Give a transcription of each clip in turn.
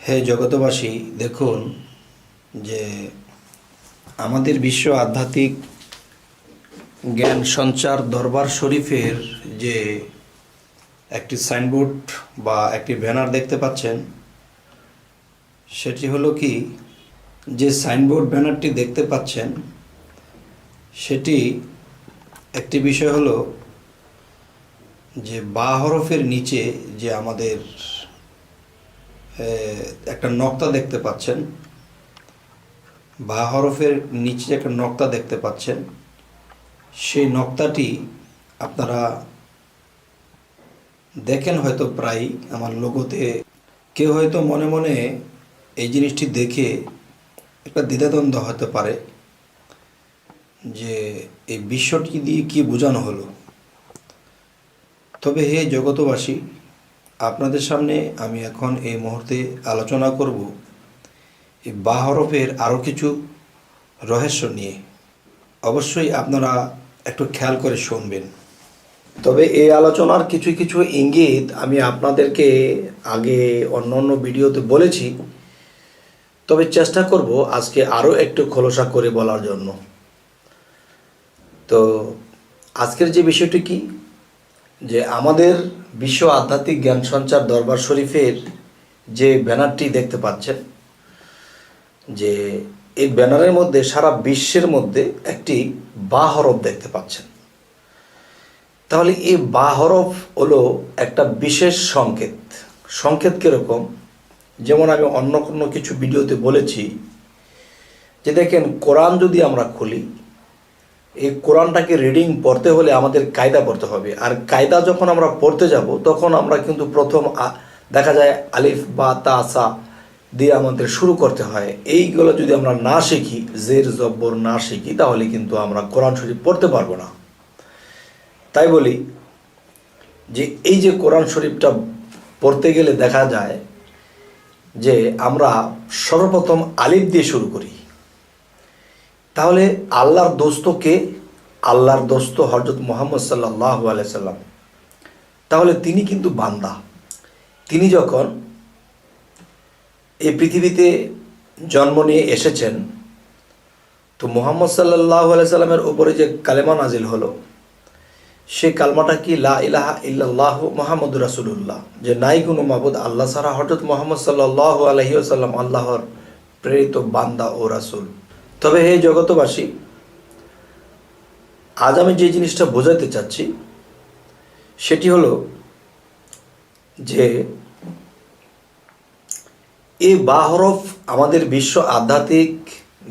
হে জগতবাসী, দেখুন যে আমাদের বিশ্ব আধ্যাত্মিক জ্ঞান সঞ্চার দরবার শরীফের যে একটি সাইনবোর্ড বা একটি ব্যানার দেখতে পাচ্ছেন, সেটি হলো কি, যে সাইনবোর্ড ব্যানারটি দেখতে পাচ্ছেন সেটি একটি বিষয় হলো যে বা হরফের নিচে যে আমাদের একটা নক্তা দেখতে পাচ্ছেন, বা হরফের নিচে একটা নক্তা দেখতে পাচ্ছেন, সেই নক্তাটি আপনারা দেখেন হয়তো প্রায় আমার লোগোতে। কেউ হয়তো মনে মনে এই জিনিসটি দেখে একটা দ্বিধাদ্বন্দ্ব হতে পারে যে এই বিশ্বটি দিয়ে কি বোঝানো হলো। তবে হে জগতবাসী, আপনাদের সামনে আমি এখন এই মুহূর্তে আলোচনা করব এই বা হরফের আরও কিছু রহস্য নিয়ে। অবশ্যই আপনারা একটু খেয়াল করে শুনবেন। তবে এই আলোচনার কিছু কিছু ইঙ্গিত আমি আপনাদেরকে আগে অন্য ভিডিওতে বলেছি, তবে চেষ্টা করব আজকে আরও একটু খোলসা করে বলার জন্য। তো আজকের যে বিষয়টি কি, যে আমাদের বিশ্ব আধ্যাত্মিক জ্ঞান সঞ্চার দরবার শরীফের যে ব্যানারটি দেখতে পাচ্ছেন, যে এই ব্যানারের মধ্যে সারা বিশ্বের মধ্যে একটি বা হরফ দেখতে পাচ্ছেন। তাহলে এই বা হরফ হলো একটা বিশেষ সংকেত। সংকেত কীরকম? যেমন আমি অন্য কোনো কিছু ভিডিওতে বলেছি যে দেখেন, কোরআন যদি আমরা খুলি, এই কোরআনটাকে রিডিং পড়তে হলে আমাদের কায়দা পড়তে হবে। আর কায়দা যখন আমরা পড়তে যাব, তখন আমরা কিন্তু প্রথম দেখা যায় আলিফ বা তা সা দিয়ে আমাদের শুরু করতে হয়। এইগুলো যদি আমরা না শিখি, জের জব্বর না শিখি, তাহলে কিন্তু আমরা কোরআন শরীফ পড়তে পারবো না। তাই বলি যে এই যে কোরআন শরীফটা পড়তে গেলে দেখা যায় যে আমরা সর্বপ্রথম আলিফ দিয়ে শুরু করি। তাহলে আল্লাহর দোস্তকে, আল্লাহর দোস্ত হযরত মুহাম্মদ সাল্লাল্লাহু আলাইহি সাল্লাম, তাহলে তিনি কিন্তু বান্দা। তিনি যখন এই পৃথিবীতে জন্ম নিয়ে এসেছেন, তো মুহাম্মদ সাল্লাল্লাহু আলাইহি সাল্লামের উপরে যে কালেমা নাজিল হলো, সেই কালমাটা কি? লা ইলাহা ইল্লাল্লাহু মুহাম্মাদুর রাসূলুল্লাহ, যে নাই কোনো মাবুদ আল্লাহ ছাড়া, হযরত মুহাম্মদ সাল্লাল্লাহু আলাইহি ওয়াসাল্লাম আল্লাহর প্রেরিত বান্দা ও রাসূল। তবে হে জগতবাসী, আজ আমি যে জিনিসটা বোঝাতে চাচ্ছি সেটি হলো যে এই বা হরফ আমাদের বিশ্ব আধ্যাত্মিক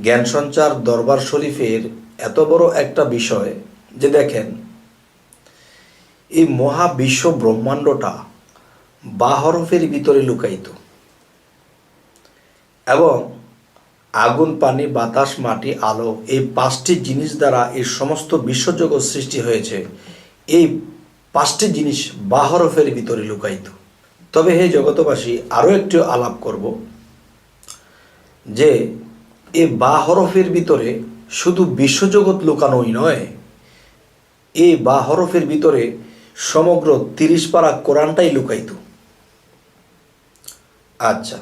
জ্ঞান সঞ্চার দরবার শরীফের এত বড় একটা বিষয় যে দেখেন, এই মহাবিশ্ব ব্রহ্মাণ্ডটা বা হরফের ভিতরে লুকায়িত, এবং আগুন, পানি, বাতাস, মাটি, আলো, এই পাঁচটি জিনিস দ্বারা এই সমস্ত বিশ্বজগৎ সৃষ্টি হয়েছে। এই পাঁচটি জিনিস বা হরফের ভিতরে লুকায়িত। তবে হে জগতবাসী, আরও একটু আলাপ করব যে এই বা হরফের ভিতরে শুধু বিশ্বজগৎ লুকানোই নয়, এই বা হরফের ভিতরে সমগ্র 30 পারা কোরআনটাই লুকায়িত। আচ্ছা,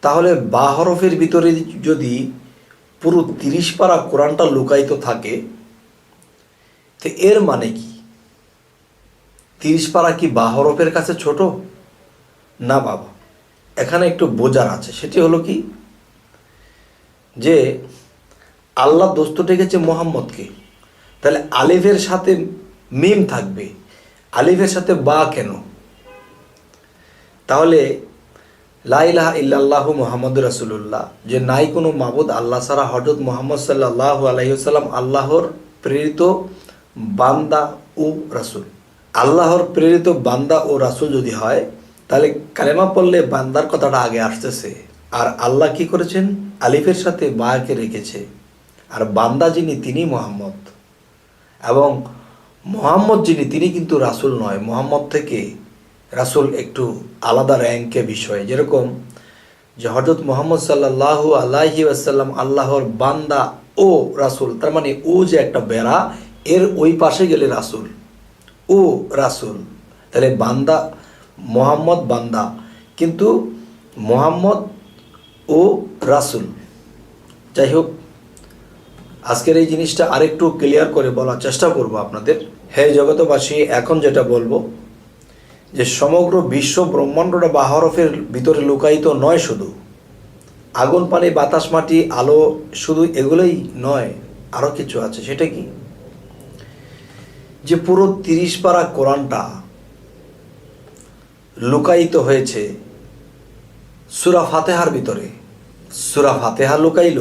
তাহলে বা হরফের ভিতরে যদি পুরো 30 পারা কোরআনটা লুকায়িত থাকে, তো এর মানে কি? 30 পারা কি বা হরফের কাছে ছোট? না বাবা, এখানে একটু বোঝার আছে। সেটি হলো কি, যে আল্লাহ দোস্ত ডেকেছে মোহাম্মদকে, তাহলে আলিফের সাথে মিম থাকবে, আলিফের সাথে বা কেন? তাহলে লা ইলাহা ইল্লাল্লাহু মুহাম্মাদুর রাসূলুল্লাহ, যে নাই কোনো মাবুদ আল্লাহ ছাড়া, হযরত মুহাম্মদ সাল্লাল্লাহু আলাইহি ওয়াসাল্লাম আল্লাহর প্রেরিত বান্দা ও রাসূল। আল্লাহর প্রেরিত বান্দা ও রাসূল যদি হয়, তাহলে কালেমা পড়লে বান্দার কথাটা আগে আসতেছে। আর আল্লাহ কি করেছেন? আলিফের সাথে বাকে রেখেছে। আর বান্দা যিনি, তিনি মুহাম্মদ। এবং মুহাম্মদ যিনি, তিনি কিন্তু রাসূল নয়। মুহাম্মদ থেকে রাসূল একটু আলাদা র্যাঙ্কে বিষয়। যেরকম যে হযরত মুহাম্মদ সাল্লাল্লাহু আলাইহি ওয়াসাল্লাম আল্লাহর বান্দা ও রাসূল, তার মানে ও যে একটা বেড়া, এর ওই পাশে গেলে রাসূল, ও রাসূল। তাহলে বান্দা, মুহাম্মদ বান্দা, কিন্তু মোহাম্মদ ও রাসূল। যাই হোক, আজকের এই জিনিসটা আরেকটু ক্লিয়ার করে বলার চেষ্টা করব আপনাদের। হে জগতবাসী, এখন যেটা বলবো যে সমগ্র বিশ্ব ব্রহ্মাণ্ডটা বা হরফের ভিতরে লুকায়িত নয়, শুধু আগুন পানি বাতাস মাটি আলো, শুধু এগুলোই নয়, আরও কিছু আছে। সেটা কি? যে পুরো 30 পারা কোরআনটা লুকায়িত হয়েছে সূরা ফাতিহার ভিতরে। সূরা ফাতিহা লুকাইল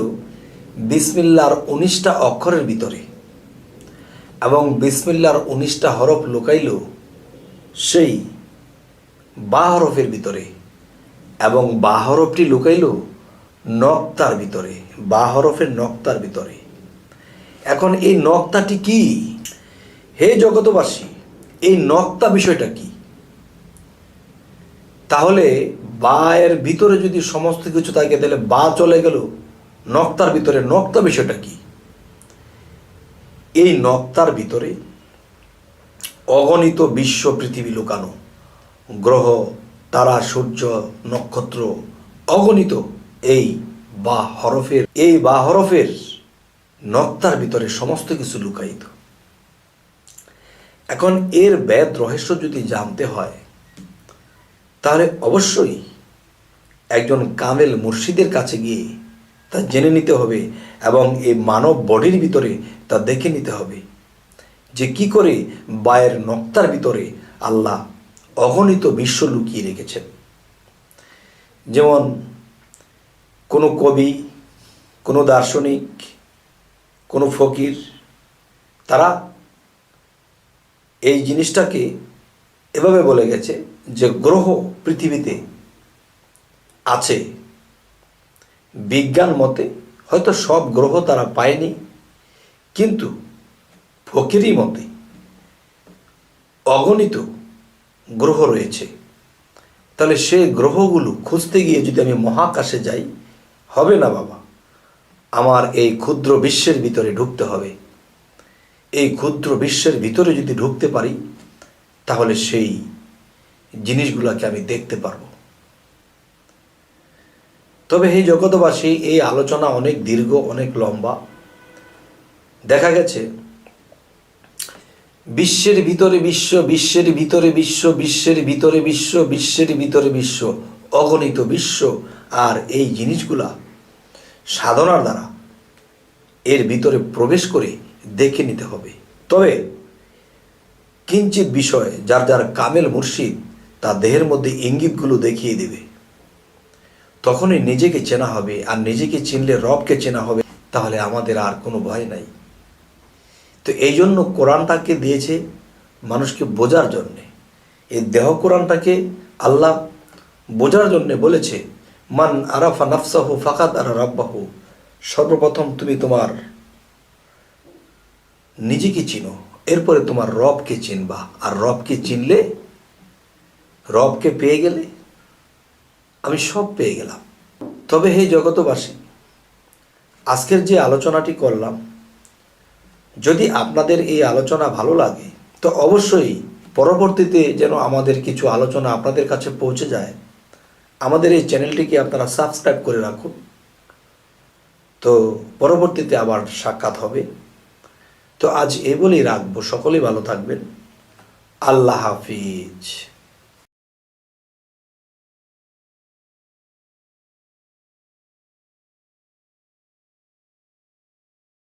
বিসমিল্লাহর 19টা অক্ষরের ভিতরে, এবং বিসমিল্লাহর 19টা হরফ লুকাইল সেই বা হরফের ভিতরে, এবং বা হরফটি লুকাইল নক্তার ভিতরে, বা হরফের নক্তার ভিতরে। এখন এই নক্তাটি কি? হে জগতবাসী, এই নক্তা বিষয়টা কি? তাহলে বা এর ভিতরে যদি সমস্ত কিছু থাকে, তাহলে বা চলে গেল নক্তার ভিতরে। নক্তা বিষয়টা কি? এই নক্তার ভিতরে অগণিত বিশ্ব পৃথিবী লুকানো, গ্রহ তারা সূর্য নক্ষত্র অগণিত এই বা হরফের নক্তার ভিতরে সমস্ত কিছু লুকায়িত। এখন এর বেদ রহস্য যদি জানতে হয়, তাহলে অবশ্যই একজন কামেল মুর্শিদের কাছে গিয়ে তা জেনে নিতে হবে, এবং এই মানব বডির ভিতরে তা দেখে নিতে হবে যে কি করে বায়ের নক্তার ভিতরে আল্লাহ অগণিত বিশ্ব লুকিয়ে রেখেছেন। যেমন কোনো কবি, কোনো দার্শনিক, কোনো ফকির, তারা এই জিনিসটাকে এভাবে বলে গেছে যে গ্রহ পৃথিবীতে আছে। বিজ্ঞান মতে হয়তো সব গ্রহ তারা পায়নি, কিন্তু ফকিরি মতে অগণিত গ্রহ রয়েছে। তাহলে সেই গ্রহগুলো খুঁজতে গিয়ে যদি আমি মহাকাশে যাই, হবে না বাবা। আমার এই ক্ষুদ্র বিশ্বের ভিতরে ঢুকতে হবে। এই ক্ষুদ্র বিশ্বের ভিতরে যদি ঢুকতে পারি, তাহলে সেই জিনিসগুলোকে আমি দেখতে পারব। তবে হে জগতবাসী, এই আলোচনা অনেক দীর্ঘ, অনেক লম্বা। দেখা গেছে বিশ্বের ভিতরে বিশ্ব, বিশ্বের ভিতরে বিশ্ব, বিশ্বের ভিতরে বিশ্ব, বিশ্বের ভিতরে বিশ্ব, অগণিত বিশ্ব। আর এই জিনিসগুলা সাধনার দ্বারা এর ভিতরে প্রবেশ করে দেখে নিতে হবে। তবে কিঞ্চিত বিষয় যার যার কামেল মুর্শিদ তার দেহের মধ্যে ইঙ্গিতগুলো দেখিয়ে দেবে, তখনই নিজেকে চেনা হবে। আর নিজেকে চিনলে রবকে চেনা হবে। তাহলে আমাদের আর কোনো ভয় নাই। তো এই জন্য কোরআনটাকে দিয়েছে মানুষকে বোঝার জন্যে। এই দেহ কোরআনটাকে আল্লাহ বোঝার জন্যে বলেছে, মান আরাফা নাফসাহু ফাকাদ আরা রাব্বাহু। সর্বপ্রথম তুমি তোমার নিজেকে চিনো, এরপরে তোমার রবকে চিনবা। আর রবকে চিনলে, রবকে পেয়ে গেলে আমি সব পেয়ে গেলাম। তবে হে জগতবাসী, আজকের যে আলোচনাটি করলাম, যদি আপনাদের এই আলোচনা ভালো লাগে, তো অবশ্যই পরবর্তীতে যেন আমাদের কিছু আলোচনা আপনাদের কাছে পৌঁছে যায়, আমাদের এই চ্যানেলটিকে আপনারা সাবস্ক্রাইব করে রাখুন। তো পরবর্তীতে আবার সাক্ষাৎ হবে। তো আজ এই বলেই রাখবো। সকলেই ভালো থাকবেন। আল্লাহ হাফিজ।